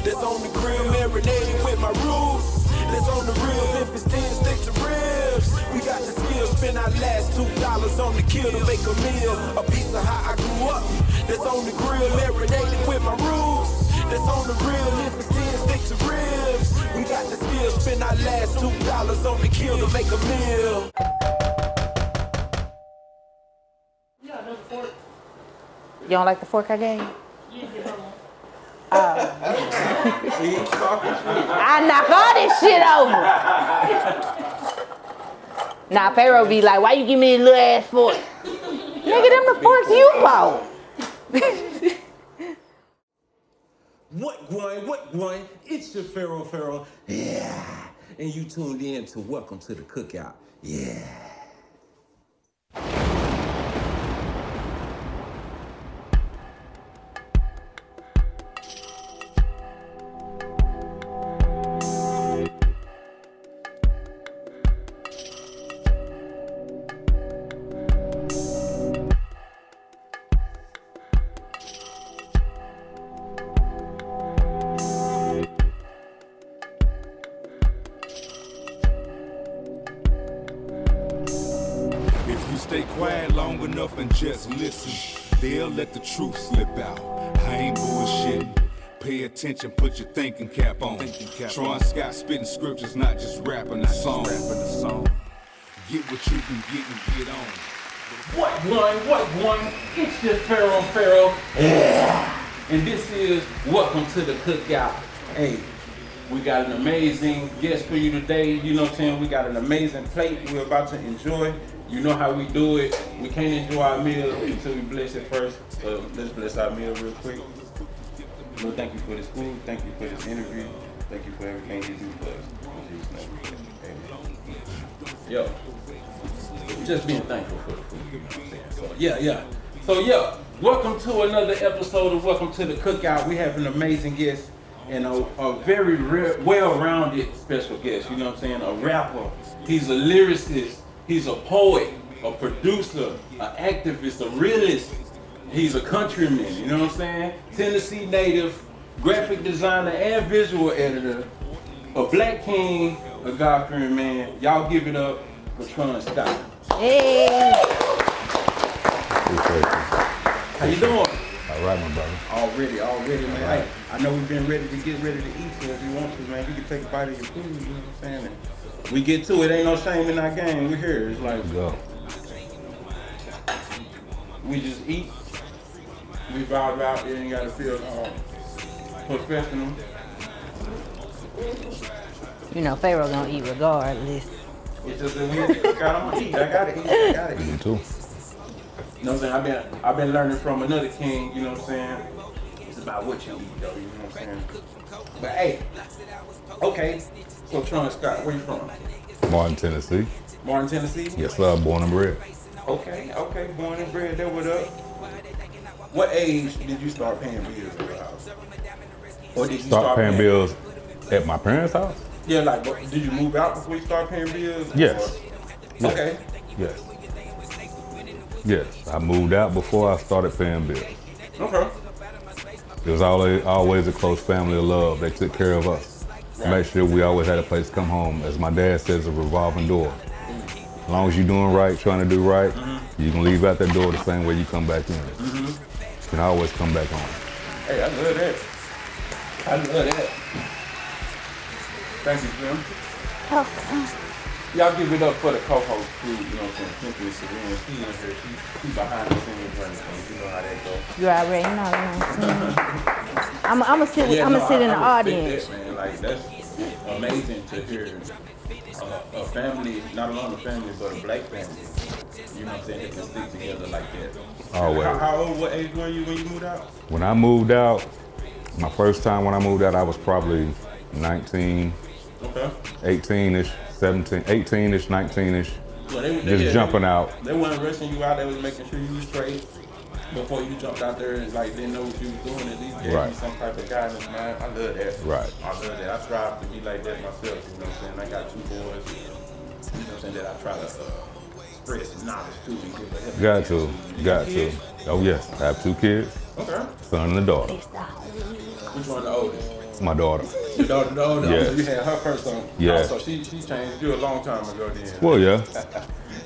That's on the grill, marinated with my roots. That's on the real, Memphis 10 stick to ribs. We got the skills, spend our last $2 on the kill to make a meal. A piece of how I grew up. That's on the grill, marinated with my roots. That's on the real, Memphis 10 stick to ribs. We got the skills, spend our last $2 on the kill to make a meal. You don't like the fork I gave you? I knock all this shit over. Nah, Fayro be like, why you give me this little ass fork? Nigga, them the forks you bought. What grind? It's your Fayro. Yeah. And you tuned in to Welcome to the Cookout. Yeah. Stay quiet long enough and just listen. They'll let the truth slip out. I ain't bullshitting. Pay attention, put your thinking cap on. Tron Scott spitting scriptures, not just rapping a song. Get what you can get and get on. What one? It's your Fayro. Yeah. And this is Welcome to the Cookout. Hey, we got an amazing guest for you today. You know what I'm saying? We got an amazing plate we're about to enjoy. You know how we do it. We can't enjoy our meal until we bless it first. So let's bless our meal real quick. Lord, thank you for this food. Thank you for this interview. Thank you for everything you do for us. In Jesus' name. Amen. Yo, just being thankful for the food. You know what I'm saying? So yeah, welcome to another episode of Welcome to the Cookout. We have an amazing guest and a very well-rounded special guest. You know what I'm saying? A rapper. He's a lyricist. He's a poet, a producer, an activist, a realist. He's a countryman, you know what I'm saying? Tennessee native, graphic designer and visual editor, a black king, a God-fearing man. Y'all give it up for Tron Scott. Hey. How you doing? All right, my brother. Already, man. Right. I know we've been ready to get ready to eat, so if you want to, man, you can take a bite of your food, you know what I'm saying? And we get to it, ain't no shame in our game. We're here. It's like, go. We just eat. We vibe out there and gotta feel professional. You know, Fayro gonna eat regardless. It's just that we gotta eat. I gotta eat. Me too. You know what I'm saying? I've been learning from another king, you know what I'm saying? It's about what you eat though, you know what I'm saying? But hey, okay, so Tron Scott, where you from? Martin, Tennessee. Martin, Tennessee? Yes, sir. Born and bred. Okay, born and bred, that what up? What age did you start paying bills at your house? Or did you start paying bills at my parents' house? Yeah, like, did you move out before you started paying bills? Yes. Or? Okay. Yes, I moved out before I started paying bills. Okay. It was always a close family of love. They took care of us. Right. Make sure we always had a place to come home. As my dad says, a revolving door. As long as you're doing right, trying to do right, you can leave out that door the same way you come back in. You can always come back home. Hey, I love that. Thank you, Jim. Y'all give it up for the co-host too, you know what I'm saying? Kenpeezy, she in here, she behind the scenes running things, you know how that goes. You already know, you know what I'm saying? I'ma sit in the audience. That, man. Like, that's amazing to hear a family, not only a family, but a black family, you know what I'm saying, that can stick together like that. Always. How old, what age were you when you moved out? When I moved out, my first time when I moved out, I was probably 19, 18-ish, 17, 18-ish, 19-ish, just jumping out. They weren't rushing you out, they was making sure you was straight before you jumped out there and like didn't know what you was doing, at least gave you some type of guidance, man. I love that. Right. I love that. I strive to be like that myself, you know what I'm saying? I got 2 boys, you know what I'm saying, that I try to spread some knowledge to and give a help. Got to. Oh yes, I have 2 kids. Okay. Son and a daughter. Which one the oldest? My daughter. Your daughter, no, Yeah. so you had her first on. Yeah. So she changed you a long time ago then. Well, yeah.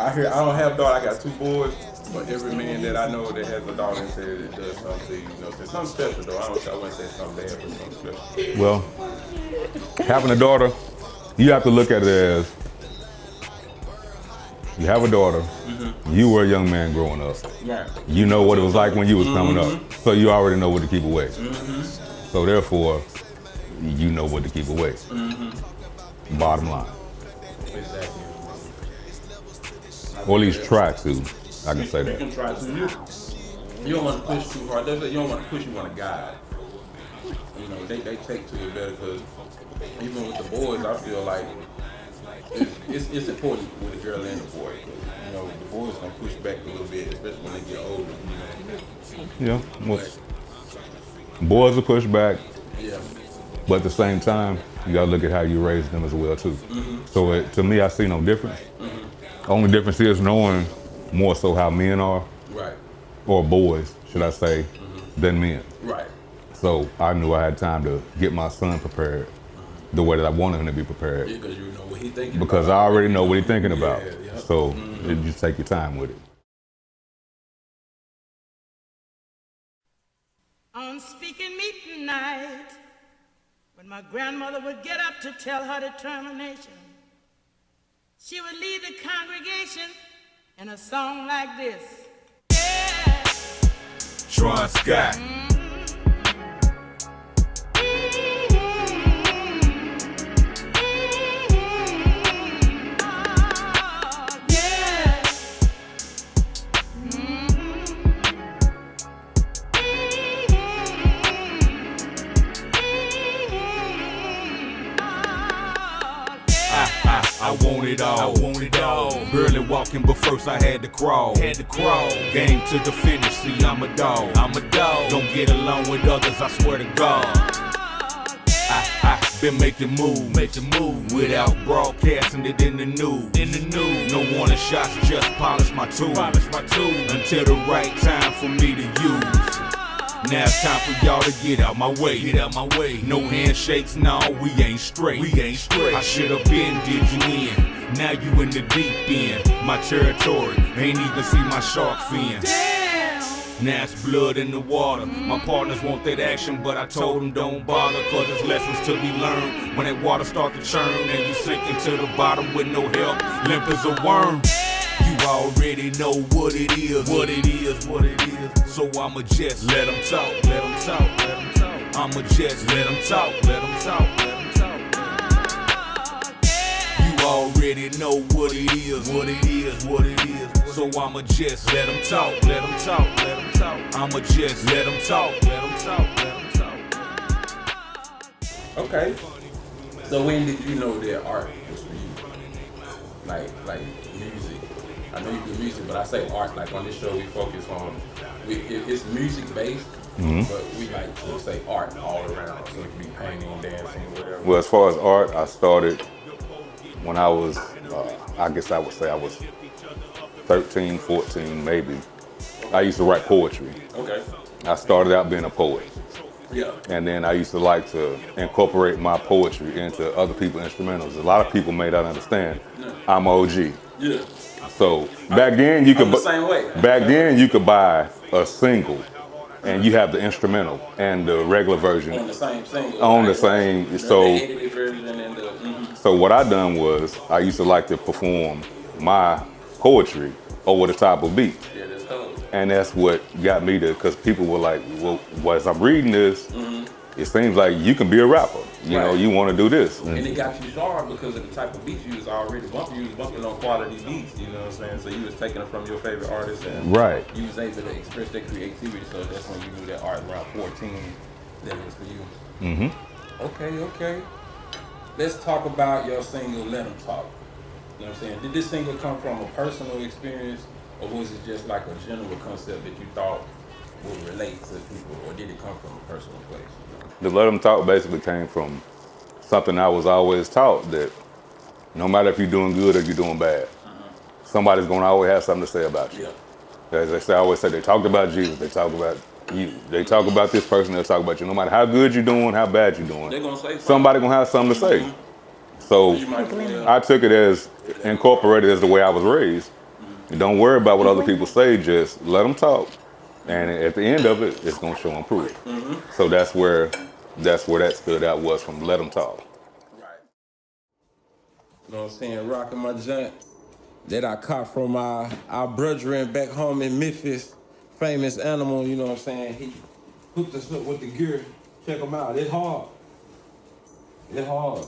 I don't have a daughter, I got 2 boys, but every man that I know that has a daughter and says it does something to you, you know, it's something special though. I wouldn't say something bad, but something special. Well, having a daughter, you have to look at it as you have a daughter, you were a young man growing up. Right. You know what it was like when you was coming up. So you already know what to keep away. So therefore, you know what to keep away. Bottom line. Exactly. Or at least try to. I can say You that. can try to. You don't want to push too hard. You don't want to push, you want to guide. You know, they take to it better because even with the boys, I feel like it's important with a girl and a boy. You know, the boys gonna push back a little bit, especially when they get older. You know. Yeah. Well, boys will push back, Yeah. but at the same time, you gotta look at how you raise them as well too. So to me, I see no difference. Only difference is knowing more so how men are, Right. or boys, should I say, than men. Right. So I knew I had time to get my son prepared the way that I wanted him to be prepared. Yeah, because you know what he's thinking. Because I already know what he's thinking about. Yeah. So you just take your time with it. On speaking meeting night, when my grandmother would get up to tell her determination, she would lead the congregation in a song like this. Yeah. Tron Scott. I want it all. I want it all. Barely walking, but first I had to crawl. Game to the finish. See, I'm a dog. Don't get along with others. I swear to God. I been making moves without broadcasting it in the news. No warning shots, just polish my tools. Until the right time for me to use. Now it's time for y'all to get out my way. No handshakes, no, we ain't straight. I should've been did you in. Now you in the deep end. My territory, ain't even see my shark fin. Now it's blood in the water. My partners want that action, but I told them don't bother, cause there's lessons to be learned. When that water start to churn and you sink into the bottom with no help, limp as a worm. You already know what it is. So I'ma just let them talk. I'ma just let them talk. You already know what it is. So I'ma just let them talk. I'ma just let them talk. Okay. So when did you know that art was for you? Like music. I know you do music, but I say art. Like on this show, we focus on it's music based, but we like to say art all around. So it could be painting, dancing, whatever. Well, as far as art, I started when I was, I guess I would say I was 13, 14, maybe. I used to write poetry. Okay. I started out being a poet. Yeah. And then I used to like to incorporate my poetry into other people's instrumentals. A lot of people may not understand. I'm OG. Yeah. So back then you could I'm the same way. Back then you could buy a single and you have the instrumental and the regular version On the same single. on the same. So The edited version and the so what I done was I used to like to perform my poetry over the top of beat. Yeah, that's cool. And that's what got me to, because people were like, well, as I'm reading this, it seems like you can be a rapper. You know, you want to do this. And it got you started because of the type of beats you was already bumping. You was bumping on quality beats, you know what I'm saying? So you was taking it from your favorite artists and Right. you was able to express their creativity. So that's when you knew that art around 14 that it was for you. Okay. Let's talk about your single, Let 'Em Talk. You know what I'm saying? Did this single come from a personal experience or was it just like a general concept that you thought would relate to people, or did it come from a personal place? The Let 'Em Talk basically came from something I was always taught, that no matter if you're doing good or you're doing bad, somebody's gonna always have something to say about you. Yeah. As they say, I always say, they talked about Jesus, they talked about They talk about this person, they'll talk about you. No matter how good you're doing, how bad you're doing, They're gonna say somebody gonna have something to say. So I took it as incorporated as the way I was raised. Don't worry about what other people say, just let them talk. And at the end of it, it's gonna show and prove. So that's where that stood out, was from let them talk. Right. You know what I'm saying? Rocking my joint that I caught from our brethren back home in Memphis. Famous Animal, you know what I'm saying? He hooked us up with the gear. Check them out. It's hard. It's hard.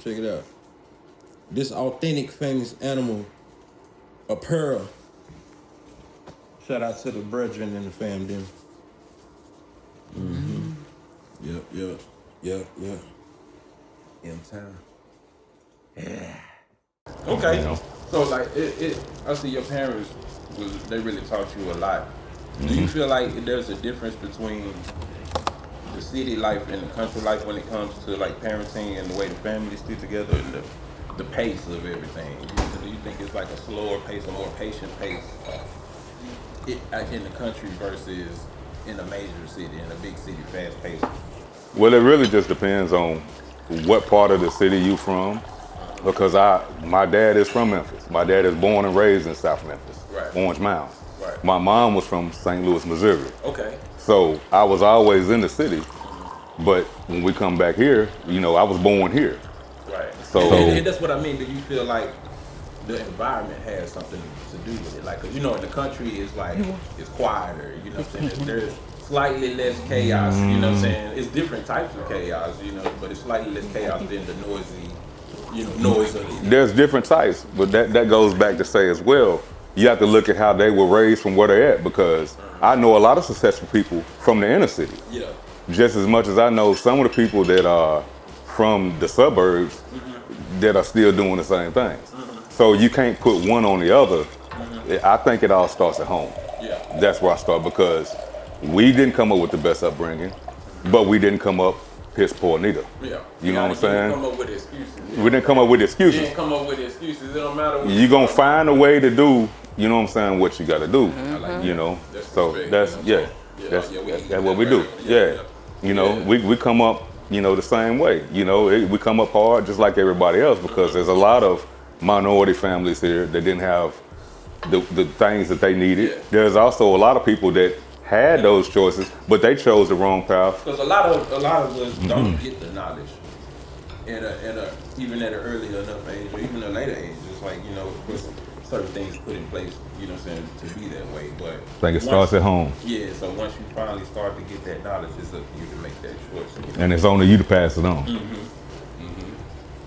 Check it out. This authentic Famous Animal apparel. Shout out to the brethren and the family. Yep. M-Town. Yeah. Okay. You know? So like I see your parents they really taught you a lot. Do you feel like there's a difference between the city life and the country life when it comes to like parenting and the way the families stick together and the pace of everything? Do you think it's like a slower pace, a more patient pace in the country versus in a major city, in a big city, fast paced? Well, it really just depends on what part of the city you from. Because my dad is from Memphis. My dad is born and raised in South Memphis, Right. Orange Mound. Right. My mom was from St. Louis, Missouri. Okay. So I was always in the city, but when we come back here, I was born here. Right. So and that's what I mean. Do you feel like the environment has something to do with it? Like, 'cause, in the country is like, it's quieter, you know what I'm saying? There's slightly less chaos, you know what I'm saying? It's different types of chaos, but it's slightly less chaos than the noisy, noise of it. there's different types, but that goes back to say as well, you have to look at how they were raised from where they're at, because I know a lot of successful people from the inner city. Yeah. Just as much as I know some of the people that are from the suburbs that are still doing the same things. So you can't put one on the other. I think it all starts at home. Yeah. That's where I start, because we didn't come up with the best upbringing, but we didn't come up piss poor neither. Yeah. You know what I'm saying? Come up with excuses. We didn't come up with You excuses. didn't come up with excuses. It don't matter what You're gonna find a way to do, you know what I'm saying, what you gotta do. That's So respect, that's that's what we do. Yeah. We come up, the same way. We come up hard just like everybody else, because there's a lot of minority families here that didn't have the things that they needed. Yeah. There's also a lot of people that had those choices, but they chose the wrong path. Because a lot of us don't get the knowledge, even at an early enough age, or even a later age. It's like certain things put in place, to be that way. But I think it starts at home, Yeah, so once you finally start to get that knowledge, it's up to you to make that choice. and it's on to you to pass it on.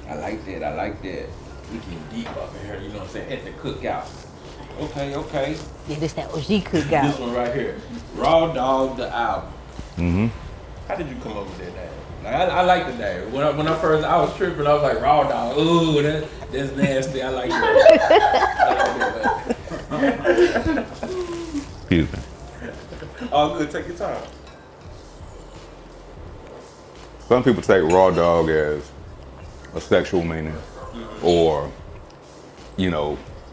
I like that. We getting deep up in here, you know what I'm saying? At the cookout. Okay. Yeah, this that OG cookout. This one right here, Raw Dog the album. How did you come up with that name? Like, I like the name. When I was tripping, I was like, Raw Dog. Ooh, that's nasty. I like that. Excuse me. All good. Take your time. Some people take raw dog as a sexual meaning, or,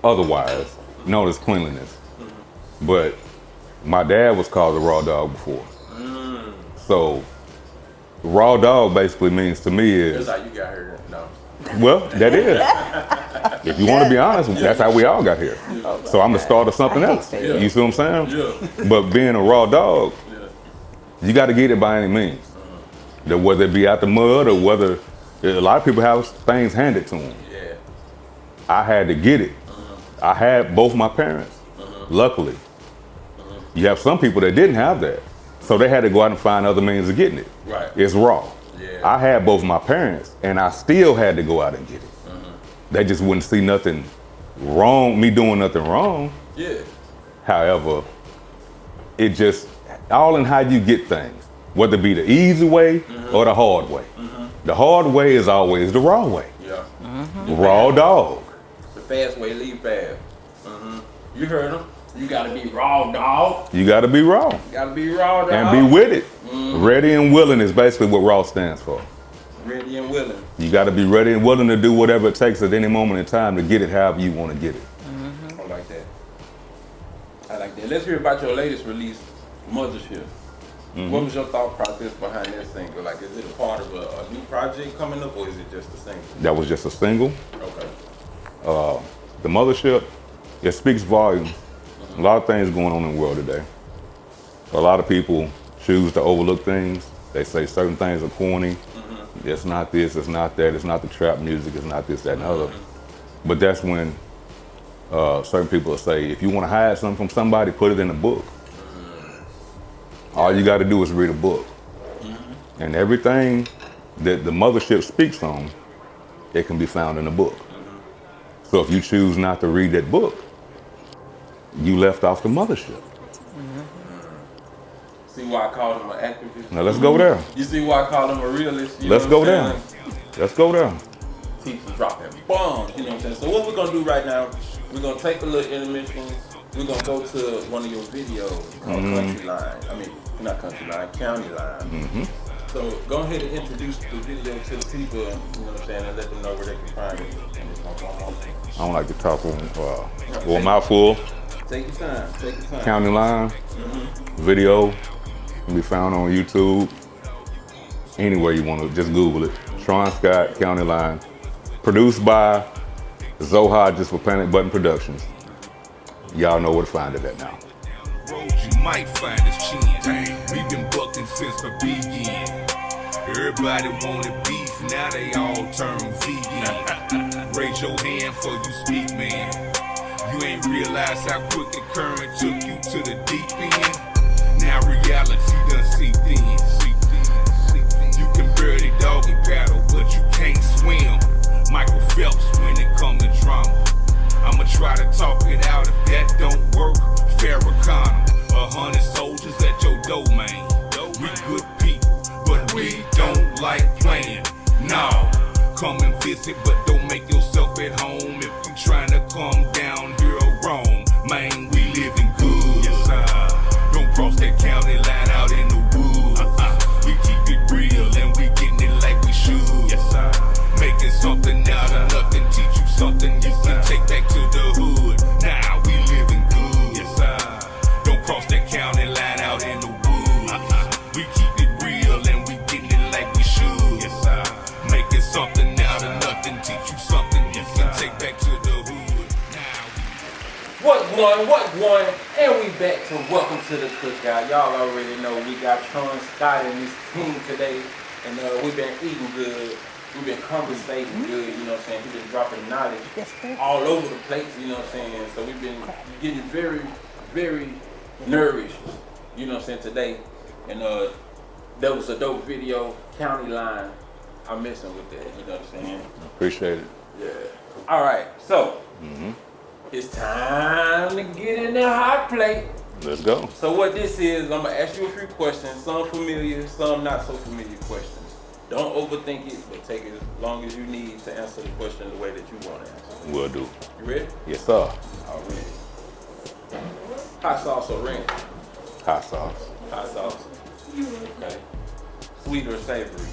otherwise known as cleanliness. But my dad was called a raw dog before. So raw dog basically means to me is, That's how you got here. No. well, that is. If you want to be honest, that's how we all got here. So I'm the start of something else. You see what I'm saying? Yeah. But being a raw dog, you got to get it by any means. That whether it be out the mud or whether a lot of people have things handed to them. Yeah. I had to get it. I had both my parents, luckily. You have some people that didn't have that. So they had to go out and find other means of getting it. Right. It's raw. Yeah. I had both my parents, and I still had to go out and get it. They just wouldn't see nothing wrong, me doing nothing wrong. Yeah. However, it just, all in how you get things, whether it be the easy way or the hard way. The hard way is always the raw way. Yeah. Raw dog. The fast way, leave fast. You heard him. You gotta be raw dog. You gotta be raw You gotta be raw dog. and be with it. Ready and willing is basically what raw stands for. Ready and willing. You gotta be ready and willing to do whatever it takes at any moment in time to get it however you wanna get it. I like that. I like right, then let's hear about your latest release, Mothership. What was your thought process behind that single? Like, is it a part of a new project coming up, or is it just a single? That was just a single. Okay. The Mothership, it speaks volumes. A lot of things going on in the world today. A lot of people choose to overlook things. They say certain things are corny. It's not this, it's not that, it's not the trap music, it's not this, that, and other. But that's when certain people will say, if you want to hide something from somebody, put it in a book. All you got to do is read a book. And everything that the Mothership speaks on, it can be found in a book. So if you choose not to read that book, you left off the Mothership. See why I call him an activist? Now let's go there. You see why I call him a realist? You Let's know go what I'm there. saying? Let's go there. Teachers dropping bombs, you know what I'm saying? So what we're gonna do right now, we're gonna take a little intermission. We're gonna go to one of your videos called Country Line. I mean, not Country Line, County Line. So go ahead and introduce the video to the people, you know what I'm saying, and let them know where they can find it. And it's gonna go on. I don't like to talk on mouthful. Take your time, take your time. County Line video can be found on YouTube. Anywhere you want to, just Google it. Tron Scott, County Line. Produced by Zoha, just for Panic Button Productions. Y'all know where to find it at now. Road you might find us chin. We've been bucking since the beginning. Everybody wanted beef, now they all turn vegan. Raise your hand for you speak, man. You ain't realize how quick the current took you to the deep end. Now reality done seeped in. You can barely doggy paddle, but you can't swim. Michael Phelps when it come to drama. I'ma try to talk it out. If that don't work, Farrakhan. 100 soldiers at your domain. We good people, but we don't like playing. No, come and visit, but don't make yourself at home. If you trying to come down here or wrong, man, we living good. Don't cross that county line out in the woods. We keep it real and we getting it like we should. Making something out of nothing, teach you something you can take back to the hood. Now we living good. Don't cross that county line out in the woods. We keep it real and we getting it like we should. Making something out of nothing, teach you something you can take back to the hood. Now What one? And we back to Welcome to the Cookout. Y'all already know we got Tron Scott and his team today. And we've been eating good. We've been conversating good, you know what I'm saying? We've been dropping knowledge all over the place, you know what I'm saying? So we've been getting very, very nourished, you know what I'm saying, today. And that was a dope video, County Line. I'm messing with that, you know what I'm saying? Appreciate it. Yeah. All right, so it's time to get in the hot plate. Let's go. So what this is, I'm gonna ask you a few questions, some familiar, some not so familiar questions. Don't overthink it, but take it as long as you need to answer the question the way that you want to answer. Will do. You ready? Yes, sir. Already. Hot sauce or ranch? Hot sauce. Hot sauce. Okay. Sweet or savory?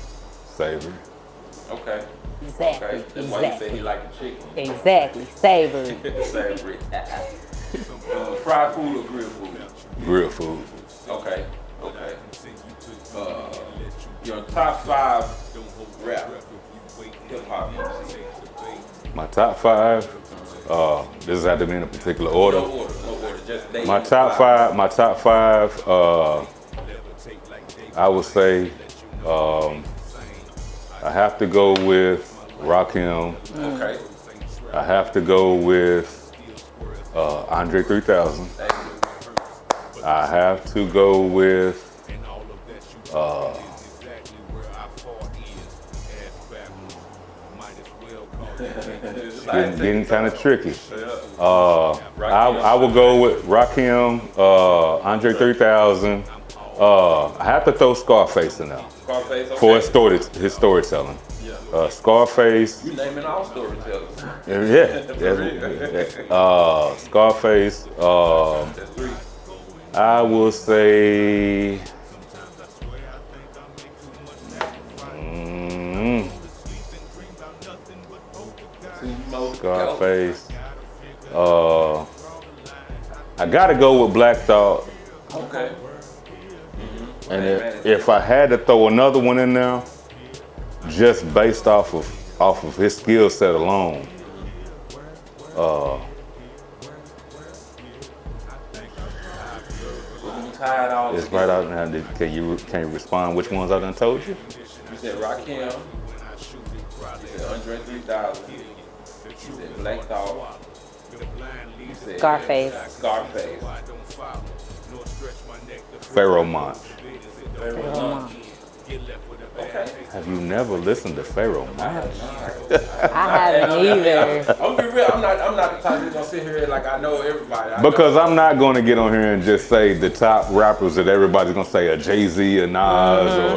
Savory. Okay. Exactly. Okay. That's why you said he liked the chicken. Exactly. Savory. Savory. Fried food or grilled food? Grilled food. Okay. Okay. Your top 5 rap hip hop MC. My top 5. This has had to be in a particular order. No order. Just name My top 5. My top 5. I would say I have to go with Rakim. Okay. I have to go with Andre 3000. I have to go with getting kind of tricky. I will go with Rakim, Andre 3000. I have to throw Scarface in there. Scarface, okay. For his storytelling. Yeah. Scarface. You naming all storytellers. Yeah. Scarface. That's 3. I will say. Scarface. I gotta go with Black Thought. Okay. And if I had to throw another one in there, just based off of his skill set alone, it's right out now. Can you respond which ones I done told you? You said Rakim. You said Andre 3000. You said Black Thought. You said Scarface. Fayro Monch. Okay. Have you never listened to Fayro Monch? I haven't either. I'm gonna be real. I'm not the type that's gonna sit here like I know everybody. Because I'm not going to get on here and just say the top rappers that everybody's going to say a Jay-Z, a Nas, or...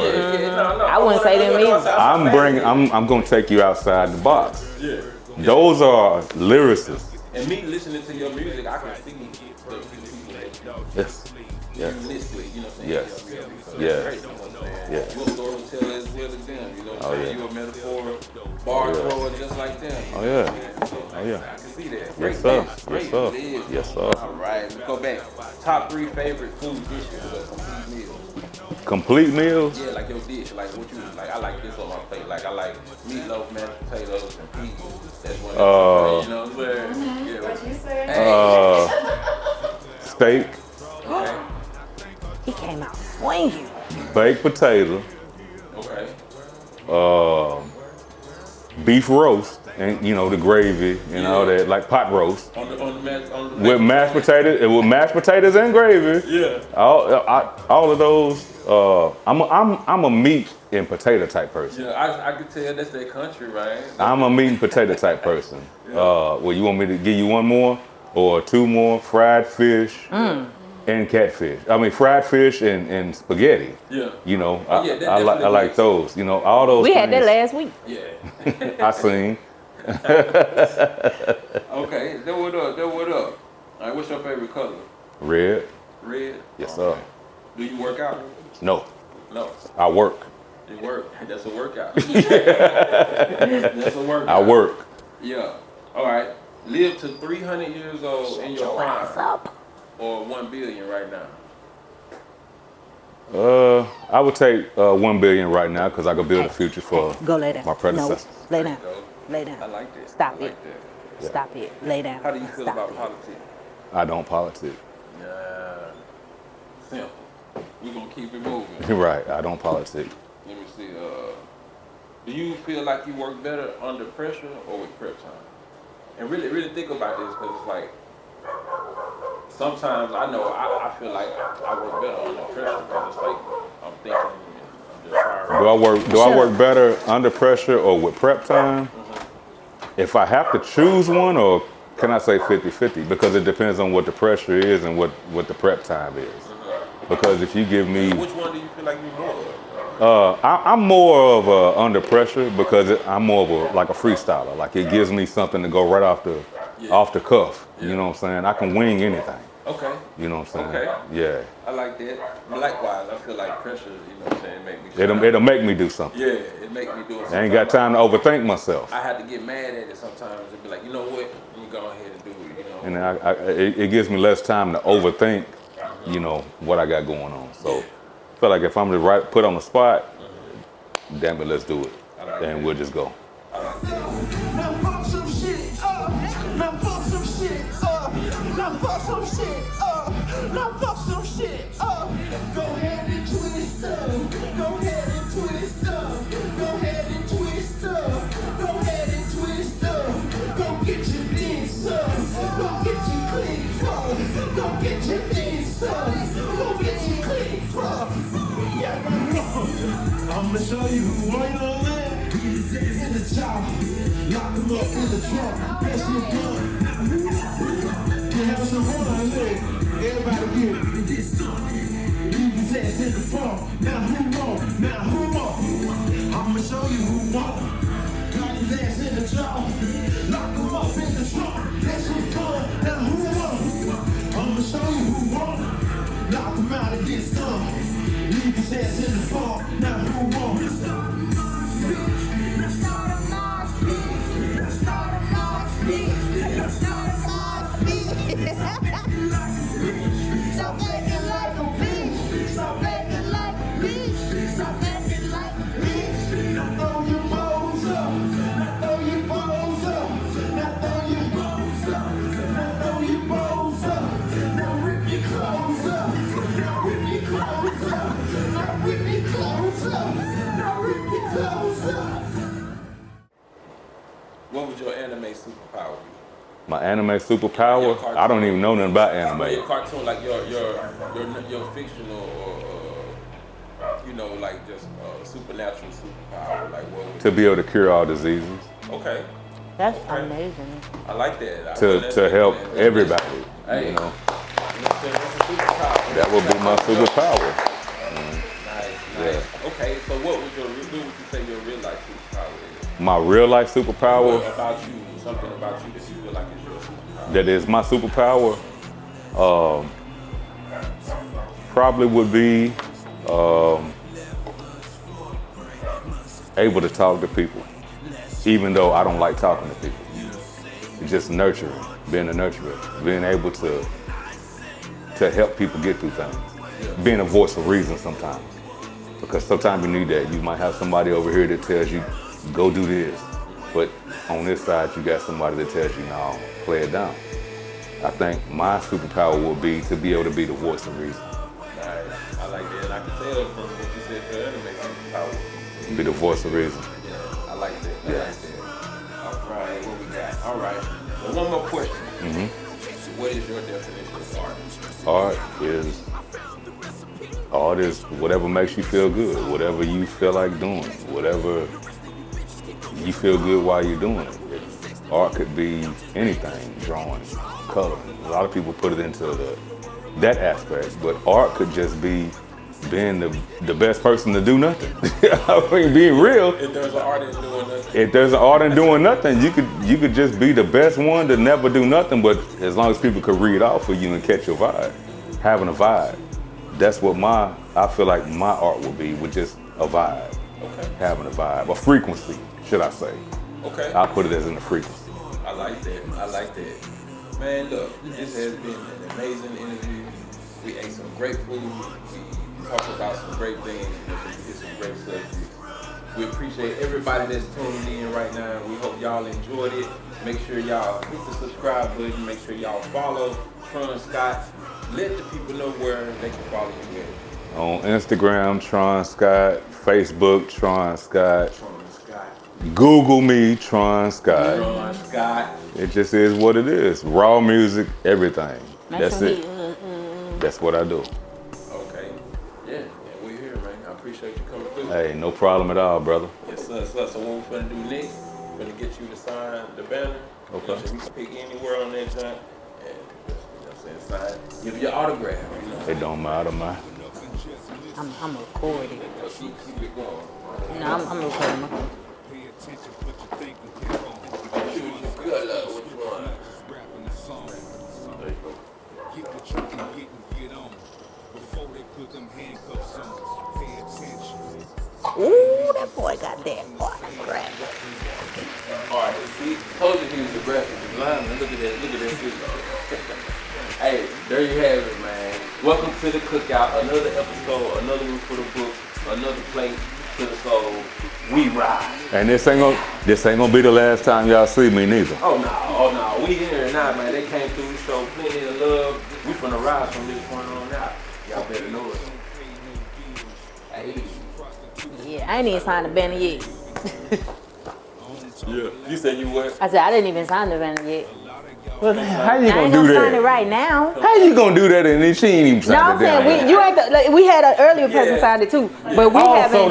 No. I wouldn't say them either. I'm going to take you outside the box. Yeah. Those are lyricists. And me listening to your music, I can see the people that Yes. you listen with, you know what I'm saying? Yes. Yes. Yes. You're a storyteller as well as them, you know what I'm saying? Yeah. You're a metaphor, bar thrower just like them. Oh, yeah. I can see that. Yes, sir. Great. Yes, sir. It is. Yes, sir. All right, let's go back. Top 3 favorite food dishes or complete meals. Complete meals? Yeah, like your dish, like what you like. I like this on my plate. Like I like meatloaf, mashed potatoes, and peas. That's one. You know what I'm saying? Yeah. What you say? Steak. Okay. He came out swinging. Baked potato. Okay. Beef roast. And the gravy and all that, like pot roast. With mashed potatoes, and gravy. Yeah. All of those. I'm a meat and potato type person. Yeah, I could tell that's their country, right? I'm a meat and potato type person. Well, you want me to give you one more or 2 more? Fried fish and catfish. I mean, fried fish and spaghetti. Yeah. I like those. All those. We things. had that last week. Yeah. I seen. Okay, then what up? All right, what's your favorite color? Red. Red? Yes, sir. Do you work out? No. No. I work. You work. That's a workout. That's a workout. I work. Yeah. All right. Live to 300 years old in your prime. Or 1 billion right now. I would take 1 billion right now because I could build a future for Go lay down. my predecessors. No, lay down. Lay down. I like that. Stop I like it. that. Yeah. Stop it. Lay down. How do you feel Stop about it. politics? I don't politic. Simple. We're gonna keep it moving. You're right. I don't politic. Let me see. Do you feel like you work better under pressure or with prep time? And really think about this because it's like sometimes I know I feel like I work better under pressure because it's like I'm thinking. I'm just firing. Do I work better under pressure or with prep time? If I have to choose one, or can I say 50-50? Because it depends on what the pressure is and what the prep time is. Because if you give me... Which one do you feel like you're more of? I'm more of a under pressure because I'm more of a freestyler. Like it gives me something to go right off the cuff. Yeah. You know what I'm saying? I can wing anything. Okay. You know what I'm saying? Okay. Yeah. I like that. Likewise, I feel like pressure, you know what I'm saying, make me It'll make me do something. Yeah, it make me do it. I ain't got time to overthink myself. I had to get mad at it sometimes and be like, you know what? Let me go ahead and do it, And it gives me less time to overthink, what I got going on. So I feel like if I'm to put on the spot, damn it, let's do it. And we'll just go. Now fuck some shit up. Now fuck some shit up. Now fuck some shit up. Now fuck some shit up. Go ahead and twist up. Go ahead and twist up. Go ahead and twist up. Go ahead and twist up. Go get your things up. Go get your clean fuck. Go get your things up. Go get your clean fuck. Yeah, I'ma show you who I know. In the top, lock him up in the trunk, press your gun. You have some fun, everybody get it. Leave his ass in the front. Now who won't? I'ma show you who won't. Lock his ass in the trunk, lock him up in the trunk, press your gun. Now who won't? I'ma show you who won't. Lock him out and get stung. Leave his ass in the front. Now who won't? superpower? My anime superpower? I don't even know nothing about anime. Your cartoon, like your fictional or you know, like just supernatural superpower, like what would To be able to cure all diseases. Okay. That's amazing. I like that. To help everybody. Hey. You know. That's a superpower. That would be my superpower. Nice. Yeah. Okay, so what would you say your real life superpower is? My real life superpower? What about you? Something about you that you feel like is your superpower? That is my superpower? Probably would be able to talk to people, even though I don't like talking to people. Just nurturing, being a nurturer, being able to help people get through things. Being a voice of reason sometimes. Because sometimes you need that. You might have somebody over here that tells you, go do this. But on this side, you got somebody that tells you, no, play it down. I think my superpower will be to be able to be the voice of reason. Nice. I like that. I can tell from what you said to anime superpower. Be the voice of reason. Yeah, I like that. I like that. All right, what we got? All right. So one more question. Mm-hmm. What is your definition of art? Art is whatever makes you feel good, whatever you feel like doing, whatever you feel good while you're doing it. Art could be anything, drawing, coloring. A lot of people put it into that aspect, but art could just be being the best person to do nothing. I mean, being real. If there's an art in doing nothing. If there's an art in doing nothing, you could just be the best one to never do nothing, but as long as people could read off of you and catch your vibe, having a vibe. That's what I feel like my art would be, with just a vibe. Okay. Having a vibe, a frequency, should I say. Okay. I put it as in a frequency. I like that. Man, look, this has been an amazing interview. We ate some great food. We talked about some great things. We did some great subjects. We appreciate everybody that's tuning in right now. We hope y'all enjoyed it. Make sure y'all hit the subscribe button. Make sure y'all follow Tron Scott. Let the people know where they can follow you at. On Instagram, Tron Scott. Facebook, Tron Scott. Google me, Tron Scott. Tron Scott. It just is what it is. Raw music, everything. That's it. That's what I do. Okay. Yeah, we're here, man. I appreciate you coming through. Hey, no problem at all, brother. Yes, sir. So what we're gonna do next? We're gonna get you to sign the banner. Okay. So we can pick anywhere on that joint. And you know what I'm saying, sign. Give your autograph. You know? It don't matter, man. I'm recording. So keep it going. No, I'm recording my phone. Pay attention, put your thinking cap on. Good luck. What you want? Rapping the song. There you go. Get what you can get on. Before they put them handcuffs on. Pay attention. Ooh, that boy got that autograph. All right, see, told you he was a graphic designer. Look at that shit. Hey, there you have it, man. Welcome to the Cookout. Another episode, another one for the books, another plate to the soul. We ride. And this ain't gonna be the last time y'all see me neither. Oh no, we here now, man. They came through the show, plenty of love. We finna ride from this point on out. Y'all better know it. Hey. Yeah, I ain't even signed the banner yet. Yeah, you said you what? I said I didn't even sign the banner yet. How you I gonna ain't do gonna sign it that? right now. How you gonna do that and then she ain't even signed No, I'm it down? saying you ain't we had an earlier person signed it too, but we Oh, haven't. so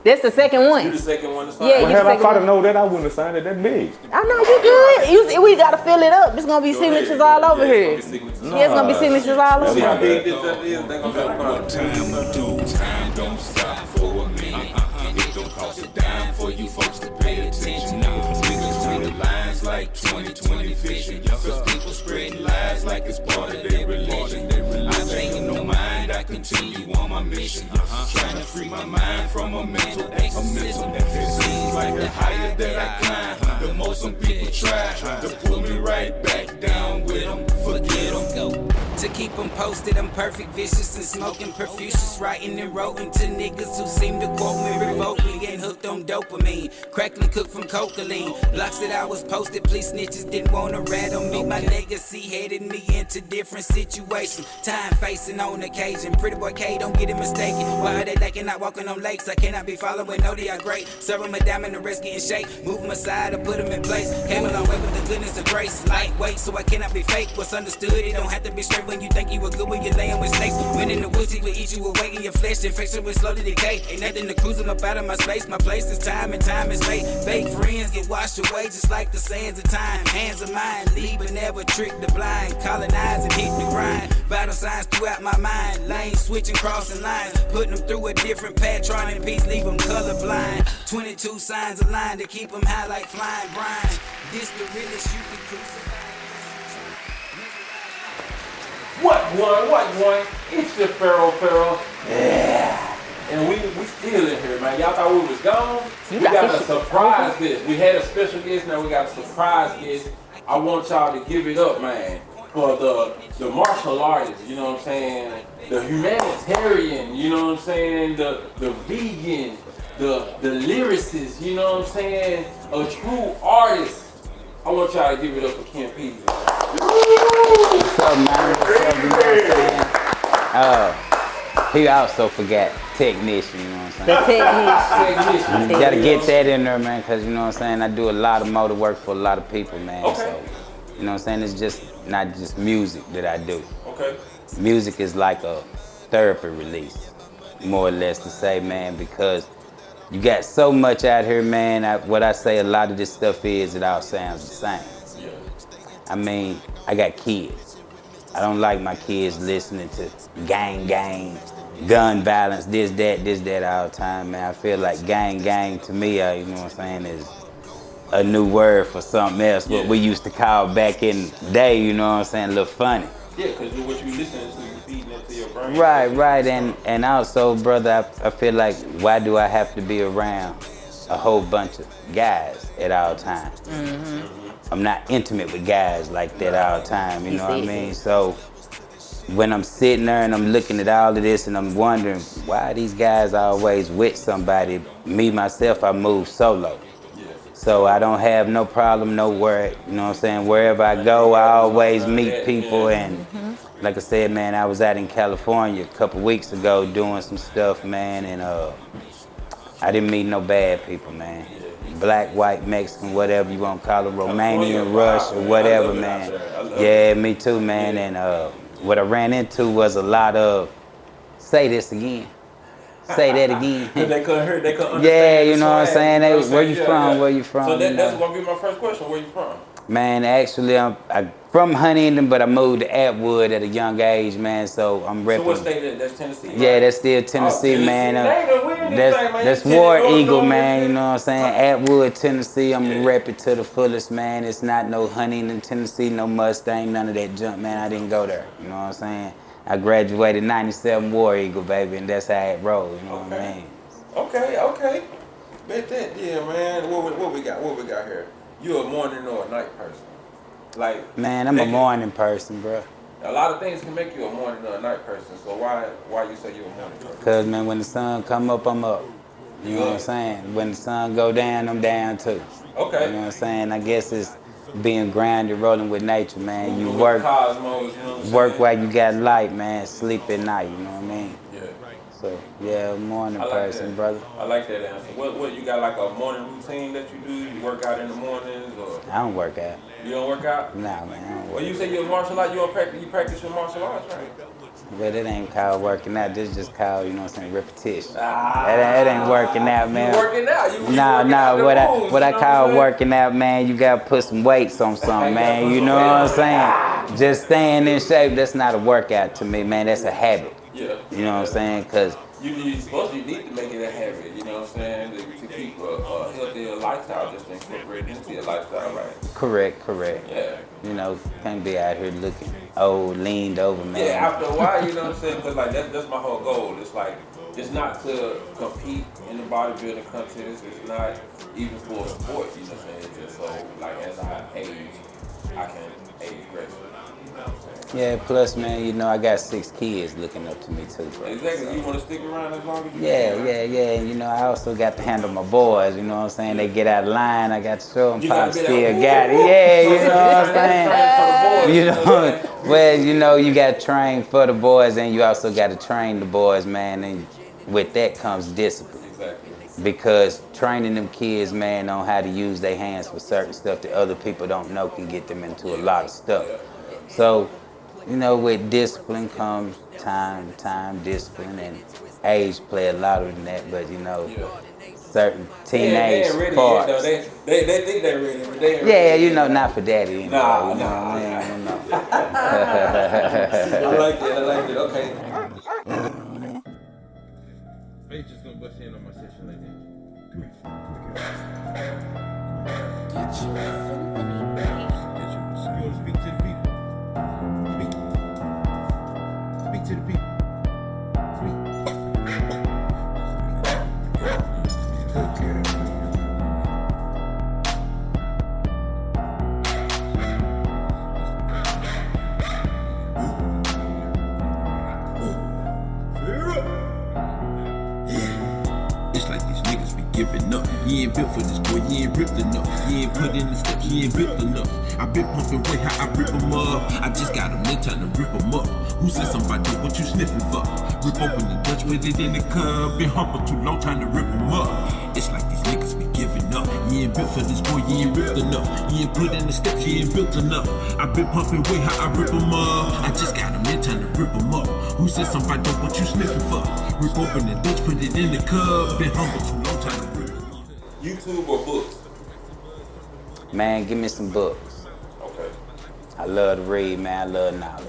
That's the second You one. the second one to sign? Yeah, Well, you hell, the if second I'd have one. known that, I wouldn't have signed it that big. I know you good. We gotta fill it up. It's gonna be signatures all over here. Yeah, it's gonna be signatures all over See how here. big this stuff is? They gonna be What time we do? Time don't stop for a minute. It don't cost a dime for you folks to pay attention. Read between the lines like 20/20 vision. Cause people spreading lies like it's part of their religion. I ain't no mind, I continue on my mission. Trying to free my mind from a mental exorcism. It seems like the higher that I climb, the more some people try to pull me right back down with them. Forget them. To keep keep them posted. I'm perfect, vicious, and smoking profusous. Writing and wrote to niggas who seem to quote me, revoke me, and hooked on dopamine. Crackling cooked from cocaine. Blocks that I was posted, police snitches didn't want to rat on me. My legacy headed me into different situations. Time facing on occasion. Pretty boy K, don't get it mistaken. Why are they lacking, not walking on lakes? I cannot be following, no they are great. Serve them a diamond, the rest get in shape. Move them aside or put them in place. Came a long way with the goodness of grace. Lightweight, so I cannot be fake. What's understood, it don't have to be straight when you think you were good when you're laying with snakes. When in the woods, he will eat you away in your flesh. Infection will slowly decay. Ain't nothing to cruise them up out of my space. My place is time and time is fate. Fake friends get washed away just like the sands of time. Hands of mine, lead but never trick the blind. Colonize and hit the grind. Vital signs throughout my mind. Lanes switching, crossing lines. Putting them through a different path. Trying to peace, leave them colorblind. 22 signs aligned to keep them high like flying brine. This the realest you can crucify. What one? It's your Fayro. Yeah. And we still in here, man. Y'all thought we was gone? We got a surprise guest. We had a special guest, now we got a surprise guest. I want y'all to give it up, man, for the martial artist, you know what I'm saying? The humanitarian, you know what I'm saying? The vegan, the lyricist, you know what I'm saying? A true artist. I want y'all to give it up for Kenpeezy. What's up, man? What's up, you know what I'm saying? He also forgot technician, you know what I'm saying? The technician. You gotta get that in there, man, because you know what I'm saying? I do a lot of motor work for a lot of people, man. Okay. So, you know what I'm saying? It's just not just music that I do. Okay. Music is like a therapy release, more or less to say, man, because you got so much out here, man. What I say a lot of this stuff is, it all sounds the same. Yeah. I mean, I got kids. I don't like my kids listening to gang, gun violence, this, that all the time, man. I feel like gang to me, you know what I'm saying, is a new word for something else. What we used to call back in the day, you know what I'm saying, a little funny. Yeah, because what you listening to, you feeding into your brain. Right, and also, brother, I feel like, why do I have to be around a whole bunch of guys at all times? I'm not intimate with guys like that all the time, you know what I mean? So when I'm sitting there and I'm looking at all of this and I'm wondering, why are these guys always with somebody? Me, myself, I move solo. So I don't have no problem, no worry, you know what I'm saying? Wherever I go, I always meet people, and like I said, man, I was out in California a couple weeks ago doing some stuff, man, and I didn't meet no bad people, man. Black, white, Mexican, whatever you want to call them, Romanian, Russian, whatever, man. Yeah, me too, man, and what I ran into was a lot of, say this again. Say that again. Because they couldn't hear, they couldn't understand. Yeah, you know what I'm saying? You know what I'm Where you saying? from? Where you from? So you know? that's going to be my first question. Where you from? Man, actually, I'm from Huntington, but I moved to Atwood at a young age, man, so I'm repping. So what state is that? That's Tennessee, right? Yeah, that's still Tennessee, man. That's War Eagle, man, you know what I'm saying? Atwood, Tennessee, I'm going to rep it to the fullest, man. It's not no Huntington, Tennessee, no Mustang, none of that junk, man. I didn't go there, you know what I'm saying? I graduated 97 War Eagle, baby, and that's how it rolls, you know what I mean? Okay. Bet that, yeah, man. What we got here? You a morning or a night person? Like, man, I'm a morning person, bro. A lot of things can make you a morning or a night person. So why you say you a morning person? Cause man, when the sun come up, I'm up. You know what I'm saying? When the sun go down, I'm down too. Okay. You know what I'm saying? I guess it's being grounded, rolling with nature, man. You work, Cosmos, you know what I'm work saying? while you got light, man. Sleep at night. You know what I mean? Yeah. So yeah, morning I like person, that. brother. I like that answer. What you got, like a morning routine that you do? You work out in the mornings, or I don't work out. you don't work out? Nah, man, I don't work. Well, you say you're a martial art. You practice your martial arts, right? But it ain't called working out. This just called, you know what I'm saying, repetition. It ain't working out, man. You working out. You Nah. working out the moves, What I you know call what I'm working out, man, you gotta put some weights on something, man. You know what I'm saying? Just staying in shape. That's not a workout to me, man. That's a habit. Yeah. You know what I'm saying? Cause You need to make it a habit, you know what I'm saying, to keep a healthier lifestyle, just to incorporate into your lifestyle, right? correct. Yeah. You know, can't be out here looking old, leaned over, man. Yeah, after a while, you know what I'm saying, because like that's my whole goal. It's like, it's not to compete in the bodybuilding contest. It's not even for a sport, you know what I'm saying. It's just so, like, as I age, I can age gracefully. Yeah, plus, man, you know, I got 6 kids looking up to me too, bro. Exactly. You want to stick around as long as you Yeah, can. yeah. And you know, I also got to handle my boys, you know what I'm saying? They get out of line, I got to show them You Pop gotta be still like, got it. "Ooh." Yeah, you know what I'm saying? You You know, well, you know, you got to train for the boys and you also got to train the boys, man, and with that comes discipline. Exactly. Because training them kids, man, on how to use their hands for certain stuff that other people don't know can get them into a lot of stuff. So, you know, with discipline comes time, discipline, and age play a lot in that, but you know, certain teenage they ain't parts. ready yet, though. They think they're ready, but they ain't Yeah, ready you yet. know, not for daddy anyway. Nah, you know nah. what I mean? I don't know. I like that, okay. They just gonna bust in on my session like that. You wanna speak to the people? Speak to the people. It's like these niggas be giving up. You ain't built for this, boy. You ain't ripped enough. You ain't put in the steps. You ain't built enough. I been pumping way how I rip them up. I just got them in time to rip them up. Who said somebody know what you sniffing for? Rip open the Dutch, put it in the cup. Been humble too long, time to rip them up. It's like these niggas be giving up. You ain't built for this, boy. You ain't ripped enough. You ain't put in the steps. You ain't built enough. I been pumping way how I rip them up. I just got them in time to rip them up. Who said somebody know what you sniffing for? Rip open the Dutch, put it in the cup. Been humble too long, time to rip them up. YouTube or books? Man, give me some books. Okay. I love to read, man. I love knowledge.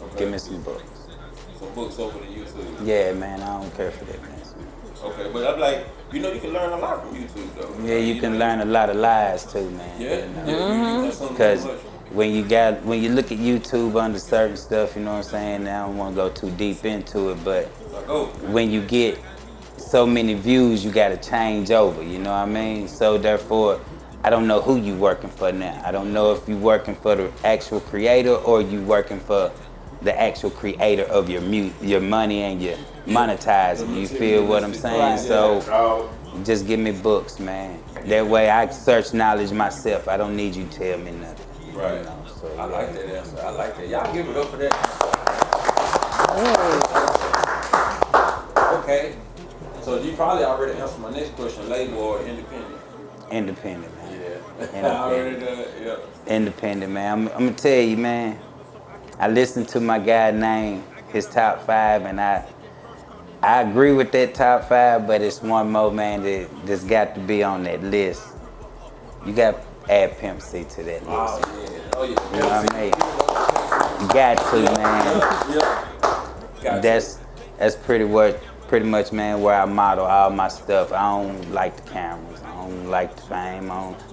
Okay. Give me some books. Some books over to YouTube. Yeah, man, I don't care for that, man. Okay, but I'm like, you know, you can learn a lot from YouTube, though. Yeah, you can learn a lot of lies too, man. Yeah, you know? Because when you look at YouTube under certain stuff, you know what I'm saying? I don't want to go too deep into it, but when you get so many views, you got to change over. You know what I mean? So therefore, I don't know who you working for now. I don't know if you working for the actual creator or you working for the actual creator of your money and your monetizing. You feel what I'm saying? So just give me books, man. That way I search knowledge myself. I don't need you to tell me nothing. Right. You know, so, I like that answer. I like that. Y'all give it up for that. Okay. So you probably already answered my next question, label or independent? Independent, man. Yeah. I already done, yeah. Independent, man. I'm gonna tell you, man. I listened to my guy name, his top 5, and I agree with that top 5, but it's one more, man, that's got to be on that list. You got to add Pimp C to that list. Oh, yeah. Oh, yeah. You know what I mean? You got to, man. That's pretty much, man, where I model all my stuff. I don't like the cameras. I don't like the fame.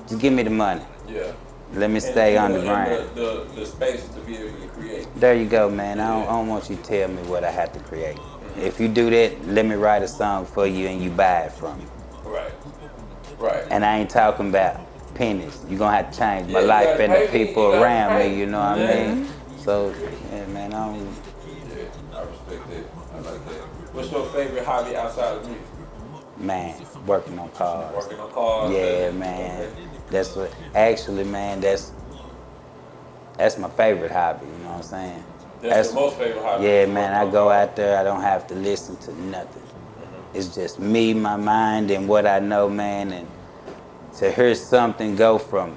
Just give me the money. Yeah. Let me stay underground. The space to be able to create. There you go, man. I don't want you to tell me what I have to create. If you do that, let me write a song for you and you buy it from me. Right. Right. And I ain't talking about pennies. You're going to have to change my life and the people around me, you know what I mean? So, yeah, man, I don't... Yeah, I respect that. I like that. What's your favorite hobby outside of music? Man, working on cars. Working on cars? Yeah, man. Okay. That's what... Actually, man, that's my favorite hobby, you know what I'm saying? That's your most favorite hobby? Yeah, man, I go out there, I don't have to listen to nothing. It's just me, my mind, and what I know, man, and to hear something go from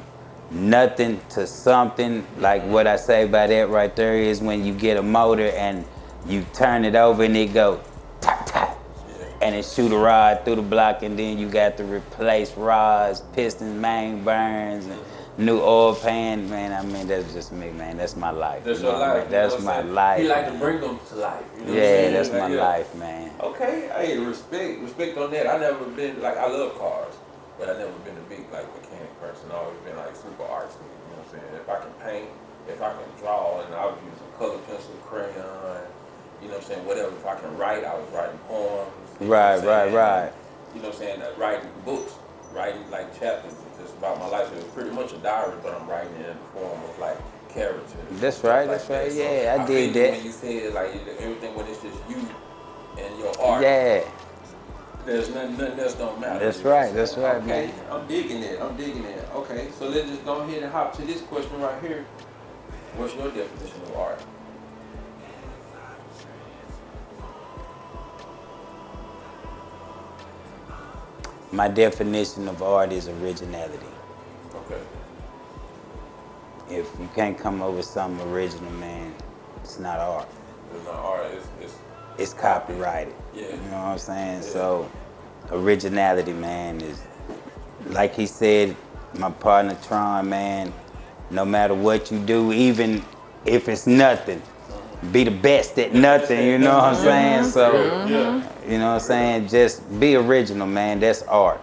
nothing to something, like what I say by that right there is when you get a motor and you turn it over and it go tap, tap, and it shoot a rod through the block, and then you got to replace rods, pistons, main burns, and new oil pan, man. I mean, that's just me, man. That's my life. That's your life. That's my life. He like to bring them to life. You know yeah, that's my life, man. Okay, hey, respect on that. I never been like, I love cars, but I never been a big like mechanic person. I always been like super artsy. You know what I'm saying? If I can paint, if I can draw, and I was using color pencil, crayon. You know what I'm saying? Whatever. If I can write, I was writing poems. Right. You know what I'm saying? Writing books, writing like chapters. just about my life. It was pretty much a diary, but I'm writing it in the form of like characters. That's right, like that's right. that. Yeah, So I did feel that. when you said like everything when it's just you and your art. Yeah. There's nothing else don't matter. That's right, Okay, man. I'm digging it. Okay, so let's just go ahead and hop to this question right here. What's your definition of art? My definition of art is originality. Okay. If you can't come up with something original, man, it's not art. It's not art. It's copyrighted. Yeah. You know what I'm saying? Yeah. So, originality, man, is like he said. My partner Tron, man. No matter what you do, even if it's nothing, be the best at nothing. You know what I'm saying? So, you know what I'm saying? Just be original, man. That's art.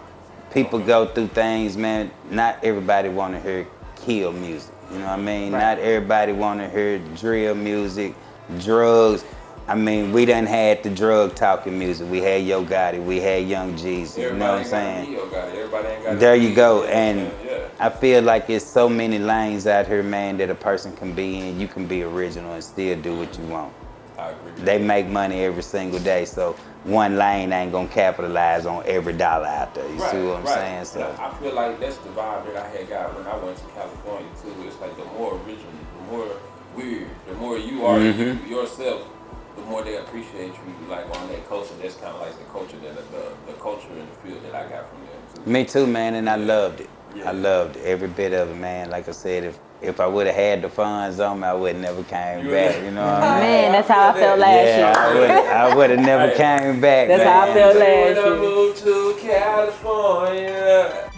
People go through things, man. Not everybody want to hear kill music. You know what I mean? Right. Not everybody want to hear drill music, drugs. I mean, we done had the drug talking music. We had Yo Gotti, we had Young Jeezy. You know what I'm saying? There you go. And I feel like it's so many lanes out here, man, that a person can be in. You can be original and still do what you want. I agree. They make money every single day, so one lane ain't gonna capitalize on every dollar out there. You see what I'm saying? So I feel like that's the vibe that I had got when I went to California too. It's like the more original, the more weird, the more you are you yourself, the more they appreciate you like on that culture. That's kind of like the culture that the culture in the field that I got from them too. me too, man, and I loved it. Yeah. I loved every bit of it, man. Like I said, if I would have had the funds on me, I would have never came back. You know what I mean? Man, that's how I felt last year. I would have never came back. That's man. how I felt last When I year. moved to California.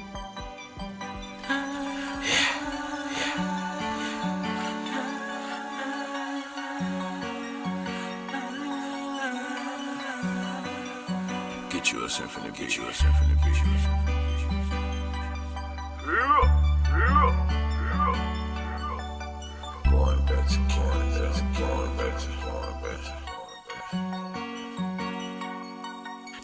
Get you a symphony, get you a symphony, get you a symphony. Going back to Canada, going back to.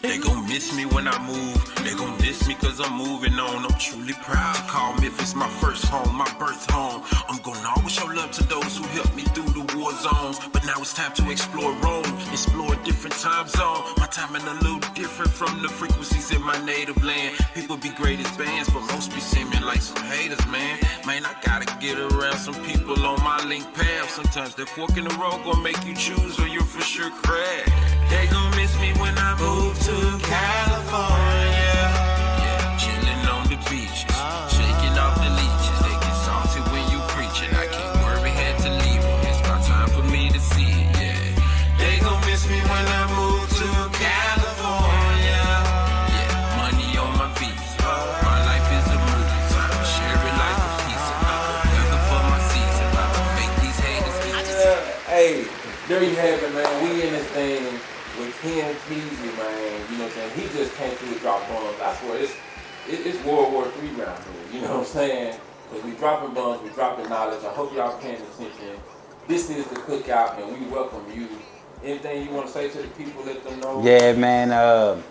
They gon' miss me when I move. They gon' diss me cause I'm moving on. I'm truly proud to call Memphis my first home, my birth home. I'm gonna always show love to those who helped me through the war zones. But now it's time to explore Rome, explore a different time zone. My timing a little different from the frequencies in my native land. People be great as bands, but most be seeming like some haters, man. Man, I gotta get around some people on my link path. Sometimes that fork in the road gon' make you choose or you'll for sure crash. They gon' miss me when I move to California. Yeah, chillin' on the beaches, shaking off the leeches. They get salty when you preachin'. I can't worry, had to leave them. It's my time for me to see it, yeah. They gon' miss me when I move to California. Yeah, money on my feet. My life is a movie. Time to share it like a piece of weather for my season. About to make these haters Hey, there you have it, man. We in this thing with Kenpeezy, man. You know what I'm saying? He just came through and dropped bombs. I swear, it's World War III round here. You know what I'm saying? Because we dropping bombs, we dropping knowledge. I hope y'all paying attention. This is the Cookout, and we welcome you. Anything you want to say to the people, let them know? Yeah, man,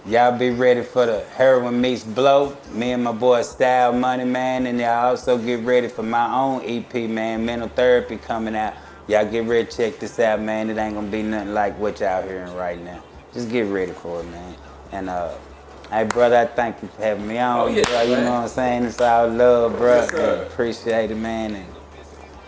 y'all be ready for the Heroin Meets Blow. Me and my boy Style Money, man, and y'all also get ready for my own EP, man, Mental Therapy coming out. Y'all get ready to check this out, man. It ain't gonna be nothing like what y'all hearing right now. Just get ready for it, man. And hey, brother, I thank you for having me on, yes, bro. You man. know what I'm saying? It's all love, bro. Yes, sir. Appreciate it, man. And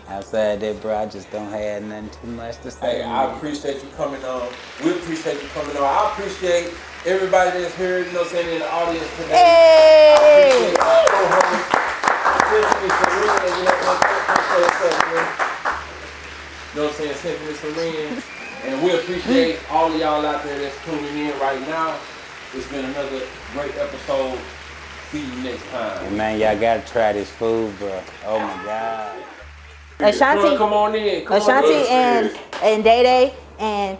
outside that, bro, I just don't have nothing too much to say. Hey, I appreciate you coming on. We appreciate you coming on. I appreciate everybody that's here, you know what I'm saying, in the audience today. Hey! I appreciate Symphony Serene, you know what I'm saying? You know what I'm saying, Symphony Serene. And we appreciate all of y'all out there that's tuning in right now. It's been another great episode. See you next time. And man, y'all gotta try this food, bro. Oh my God. Ashanti, Come on in. Ashanti and Day Day and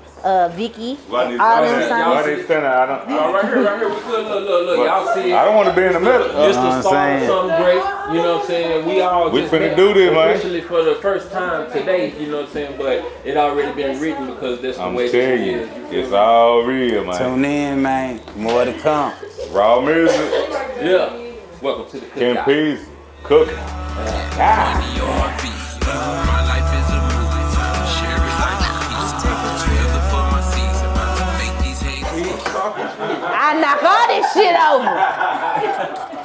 Vicky, and all them Why they sons. standing? I don't. Right here. We good. Look. Y'all see it. I don't want to be in the middle. Just to start something great, you know what I'm saying? We finna met do this, man. officially for the first time today, you know what I'm saying? But it already been written because that's the I'm way telling it you, is. feel it's me? all real, man. Tune in, man. More to come. Raw music. Yeah. Welcome to the Cookout. Kenpeezy. Cookout. My life is a movie. Share it like a piece. Trailer for my season. Make these haters. I knock all this shit over.